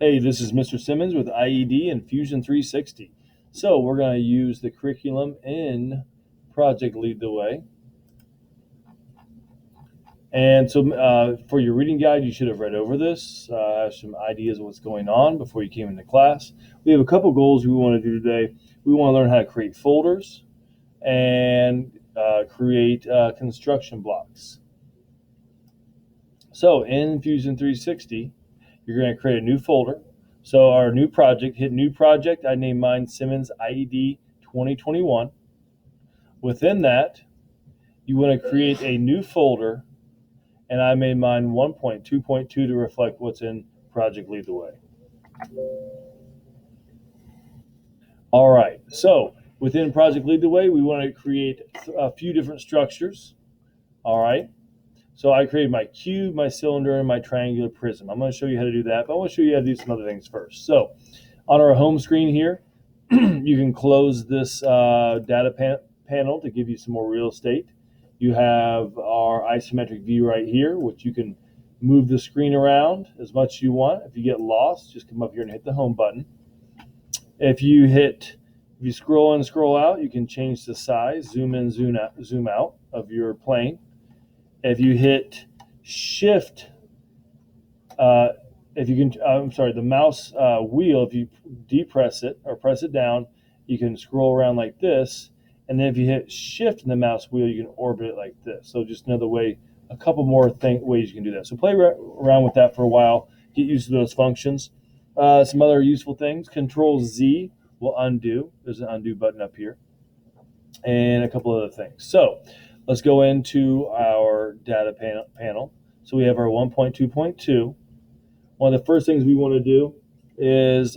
Hey, this is Mr. Simmons with IED and Fusion 360. So we're going to use the curriculum in Project Lead the Way. And so for your reading guide, you should have read over this, have some ideas of what's going on before you came into class. We have a couple goals we want to do today. We want to learn how to create folders and create construction blocks. So in Fusion 360, you're going to create a new folder. So our new project, hit new project. I named mine Simmons IED 2021. Within that, you want to create a new folder, and I made mine 1.2.2 to reflect what's in Project Lead the Way. All right, so within Project Lead the Way, we want to create a few different structures. All right, so I created my cube, my cylinder, and my triangular prism. I'm going to show you how to do that, but I want to show you how to do some other things first. So on our home screen here, you can close this data panel to give you some more real estate. You have our isometric view right here, which you can move the screen around as much as you want. If you get lost, just come up here and hit the home button. If you scroll in, scroll out, you can change the size, zoom in, zoom out of your plane. If you hit shift, the mouse wheel, if you depress it or press it down, you can scroll around like this. And then if you hit shift in the mouse wheel, you can orbit it like this. So just another way, a couple more ways you can do that. So play around with that for a while, get used to those functions. Some other useful things, Control Z will undo. There's an undo button up here. And a couple other things. So let's go into our data panel. So we have our 1.2.2. One of the first things we want to do is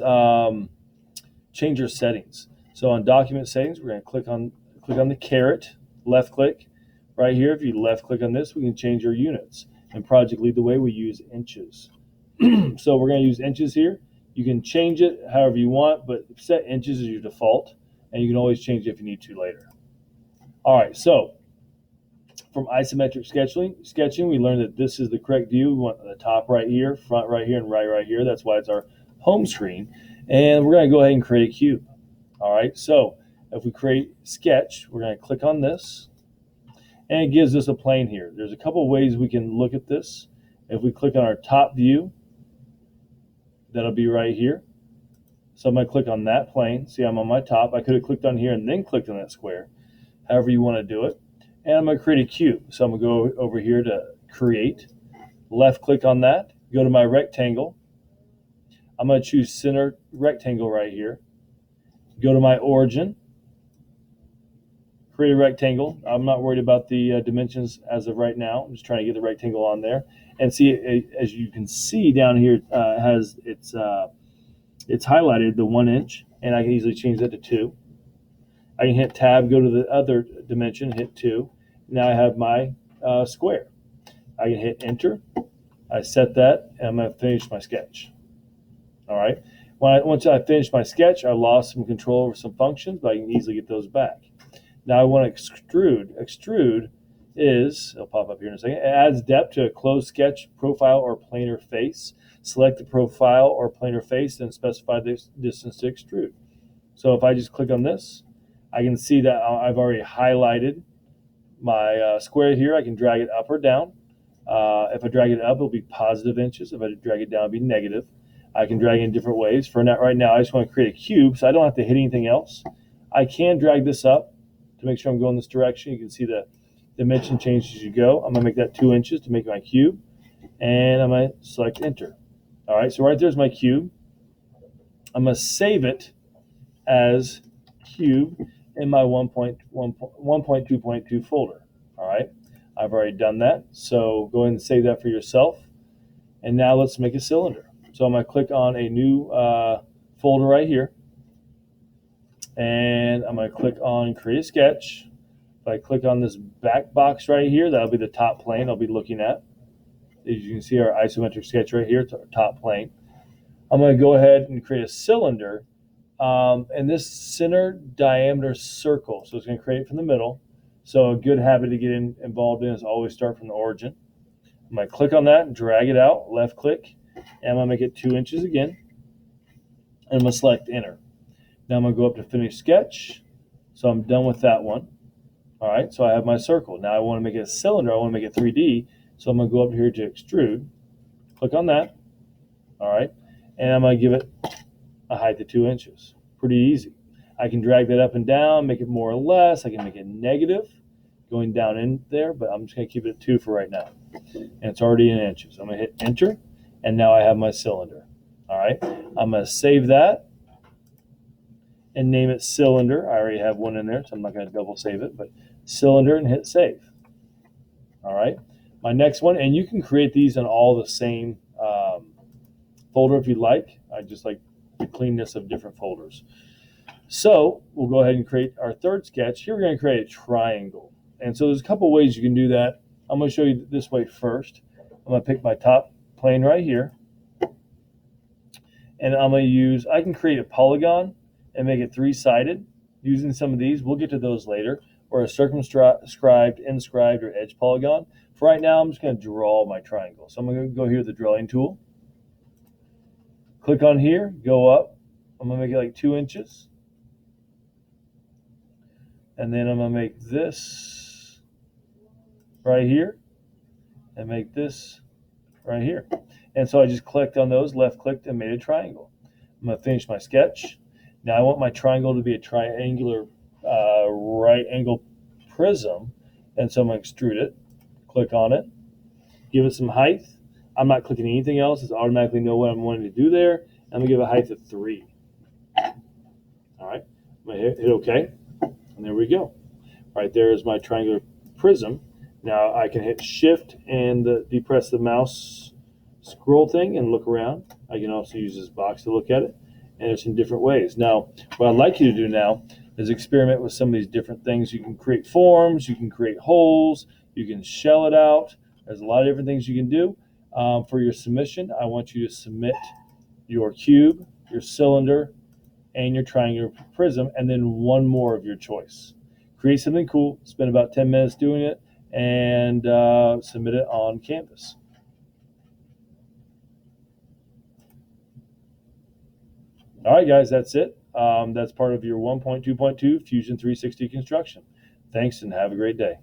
change our settings. So on document settings, we're going to click on the caret, left click right here. If you left click on this, we can change our units. In Project Lead the Way, we use inches. So we're going to use inches here. You can change it however you want, but set inches as your default, and you can always change it if you need to later. All right, so from isometric sketching, we learned that this is the correct view. We want the top right here, front right here, and right here. That's why it's our home screen. And we're going to go ahead and create a cube. All right, so if we create sketch, we're going to click on this, and it gives us a plane here. There's a couple ways we can look at this. If we click on our top view, that'll be right here. So I'm going to click on that plane. See, I'm on my top. I could have clicked on here and then clicked on that square, however you want to do it. And I'm going to create a cube. So I'm going to go over here to create, left click on that, go to my rectangle. I'm going to choose center rectangle right here. Go to my origin, create a rectangle. I'm not worried about the dimensions as of right now. I'm just trying to get the rectangle on there. And see, as you can see down here, it's highlighted the 1 inch, and I can easily change that to 2. I can hit tab, go to the other dimension, hit 2. Now I have my square. I can hit enter. I set that, and I'm going to finish my sketch. All right. Once I finish my sketch, I lost some control over some functions, but I can easily get those back. Now I want to extrude. Extrude it'll pop up here in a second. It adds depth to a closed sketch profile or planar face. Select the profile or planar face and specify the distance to extrude. So if I just click on this, I can see that I've already highlighted my square here. I can drag it up or down. If I drag it up, it'll be positive inches. If I drag it down, it'll be negative. I can drag it in different ways. For right now, I just want to create a cube, so I don't have to hit anything else. I can drag this up to make sure I'm going this direction. You can see the dimension change as you go. I'm going to make that 2 inches to make my cube, and I'm going to select enter. All right, so right there's my cube. I'm going to save it as cube in my 1.2.2 folder. All right, I've already done that, so go ahead and save that for yourself. And now let's make a cylinder. So I'm going to click on a new folder right here, and I'm going to click on create a sketch. If I click on this back box right here, that'll be the top plane I'll be looking at. As you can see, our isometric sketch right here, it's our top plane. I'm going to go ahead and create a cylinder, and this center diameter circle. So it's going to create it from the middle. So a good habit to get involved in is always start from the origin. I'm going to click on that and drag it out, left click, and I'm going to make it 2 inches again. and I'm going to select enter. Now I'm going to go up to finish sketch. So I'm done with that one. All right, so I have my circle. Now I want to make it a cylinder. I want to make it 3D. So I'm going to go up here to extrude, click on that. All right, and I'm going to give it a height of 2 inches. Pretty easy. I can drag that up and down, make it more or less. I can make it negative going down in there, but I'm just going to keep it at 2 for right now. And it's already in inches. I'm going to hit enter, and now I have my cylinder. All right, I'm going to save that and name it cylinder. I already have one in there, so I'm not going to double save it, but cylinder, and hit save. All right, my next one, and you can create these in all the same folder if you like. I just like the cleanness of different folders. So we'll go ahead and create our third sketch. Here we're going to create a triangle. And so there's a couple ways you can do that. I'm going to show you this way first. I'm going to pick my top plane right here. And I'm going to use, I can create a polygon and make it 3-sided using some of these. We'll get to those later. Or a circumscribed, inscribed, or edge polygon. For right now, I'm just going to draw my triangle. So I'm going to go here to the drawing tool. Click on here, go up. I'm going to make it like 2 inches. And then I'm going to make this right here and make this right here. And so I just clicked on those, left clicked, and made a triangle. I'm going to finish my sketch. Now I want my triangle to be a triangular right angle prism. And so I'm going to extrude it, click on it, give it some height. I'm not clicking anything else. It's automatically know what I'm wanting to do there. I'm going to give it a height of 3. All right, I'm going to hit OK. And there we go. Right there is my triangular prism. Now I can hit shift and depress the mouse scroll thing and look around. I can also use this box to look at it. And there's some different ways. Now, what I'd like you to do now is experiment with some of these different things. You can create forms, you can create holes, you can shell it out. There's a lot of different things you can do. For your submission, I want you to submit your cube, your cylinder, and your triangular prism, and then one more of your choice. Create something cool, spend about 10 minutes doing it, and submit it on Canvas. All right, guys, that's it. That's part of your 1.2.2 Fusion 360 construction. Thanks, and have a great day.